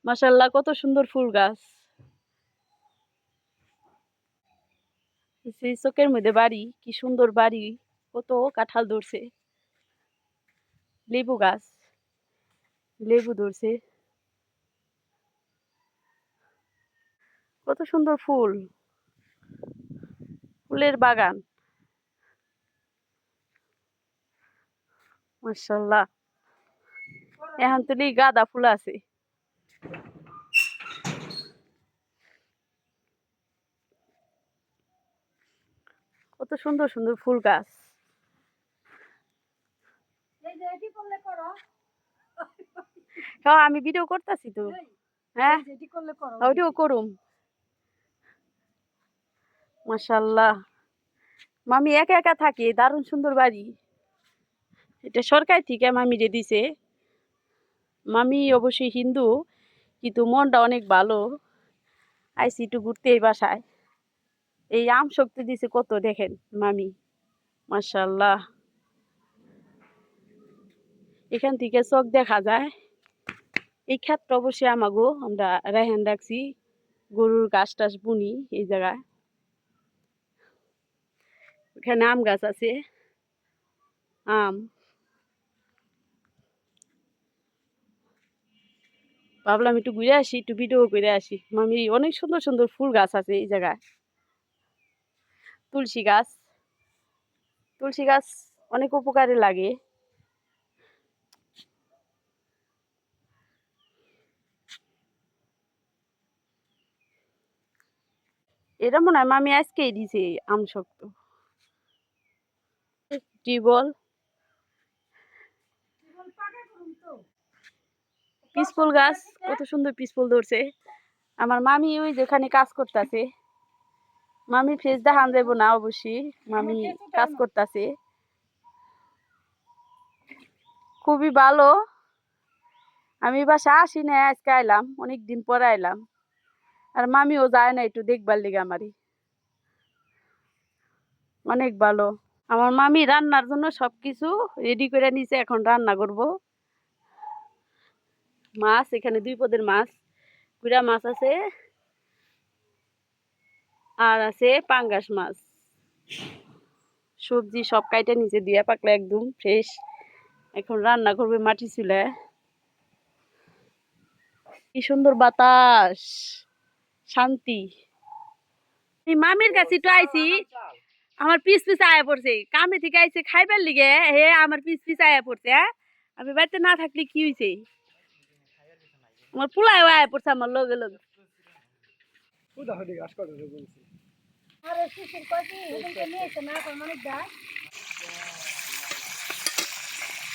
মাশাআল্লাহ, কত সুন্দর ফুল গাছ। সেই চোখের মধ্যে বাড়ি, কি সুন্দর বাড়ি। কত কাঁঠাল ধরছে। লেবু গাছ, লেবু ধরছে। কত সুন্দর ফুল, ফুলের বাগান। মাশাআল্লাহ, এখন তো গাঁদা ফুল আছে। কত সুন্দর সুন্দর ফুল গাছ। হ্যাঁ, আমি ভিডিও করতেছি তো। হ্যাঁ, ওইটাও করুম। মাশাআল্লাহ, মামি একা একা থাকে, দারুণ সুন্দর বাড়ি। এটা সরকার থেকে মামিরে দিছে। মামি অবশ্যই হিন্দু, কিন্তু মনটা অনেক ভালো। আইসি একটু ঘুরতে এই বাসায়। এই আম শক্তি দিছে কত দেখেন মামি। মাশাআল্লাহ, এখান থেকে চোখ দেখা যায়। এই ক্ষেতটা অবশ্যই আমাগো, আমরা রেহান রাখছি। গরুর ঘাস টাস বুনি এই জায়গায়। এখানে আম গাছ আছে, আম। ভাবলাম একটু ঘুরে আসি, একটু ভিডিও করে আসি। মামি অনেক সুন্দর সুন্দর ফুল গাছ আছে এই জায়গায়। তুলসী গাছ, তুলসী গাছ অনেক উপকারে লাগে। এটা মনে হয় মামি আজকেই দিছে আম শক্ত। টিউবওয়েল, পিসফুল গাছ, কত সুন্দর পিসফুল ধরছে। আমার মামি ওই যেখানে কাজ করতেছে। মামি ফেস দেখান যাবো না অবশ্যই, মামি কাজ করতেছে। খুবই ভালো। আমি বাসা আসি না, আজকে আইলাম, অনেকদিন পরে আইলাম। আর মামিও যায় না একটু দেখবার লিগে আমারই। অনেক ভালো। আমার মামি রান্নার জন্য সবকিছু রেডি করে নিছে, এখন রান্না করব। মাছ এখানে 2 পদের মাছ, গুড়া মাছ আছে, আর আছে পাঙ্গাস মাছ। সবজি সব কাইটা নিচে দিয়া পাকলে একদম ফ্রেশ। এখন রান্না করবে মাটি চুলায়। কি সুন্দর বাতাস, শান্তি। এই মামির কাছে একটু আইছি, আমার পিস পিস আয়া পড়ছে। কামে থেকে আইছে খাইবার লিগে, হে আমার পিস পিস আয়া পড়ছে। হ্যাঁ, আমি বাড়িতে না থাকলে কি হয়েছে, আমার পোলায় আয়া পড়ছে আমার লগে লগে।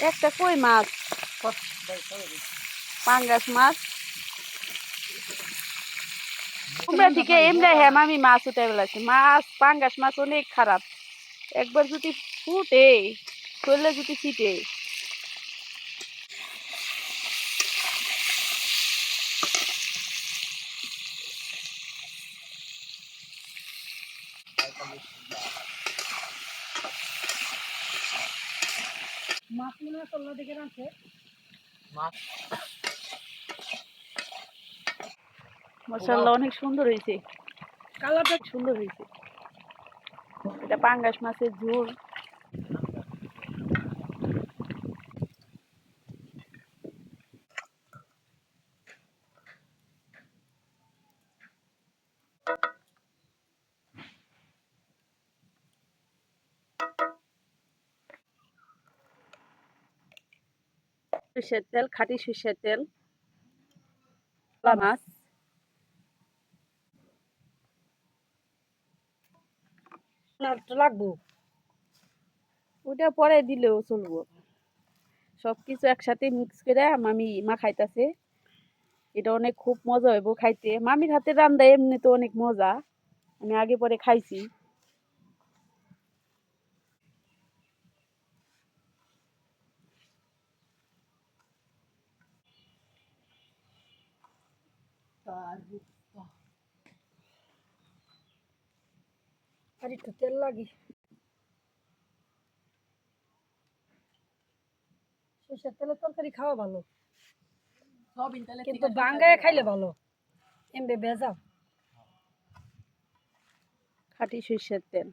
একটা কই মাছ, পাঙ্গাস মাছ। তোমরা দিকে এমনি হ্যাঁ মামি মাছ উঠে বেলাছে। মাছ পাঙ্গাস মাছ অনেক খারাপ, একবার যদি ফুটে শরীরে যদি ছিটে। মাশাআল্লাহ, অনেক সুন্দর হয়েছে, কালারটা সুন্দর হয়েছে। এটা পাঙ্গাস মাছের ঝোল। সরষের তেল, খাঁটি সরষের তেল। মাছ লাগবো, ওটা পরে দিলেও চলবো। সবকিছু একসাথে মিক্স করে মামি মাখাইতেছে। এটা অনেক খুব মজা হইব খাইতে। মামির হাতের রান্না এমনি তো অনেক মজা, আমি আগে পরে খাইছি। আর একটু তেল লাগে, সরষের তেলের তরকারি খাওয়া ভালো। কিন্তু বাঙ্গায় খাইলে ভালো, এমবে ভেজা। খাঁটি সরষের তেল।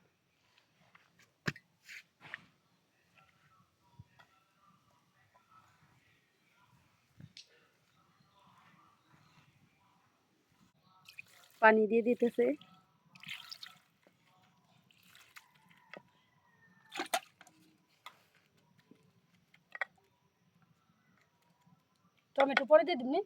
পানি দিয়ে দিতেছে। টমেটো পরে দিয়ে দিবনি।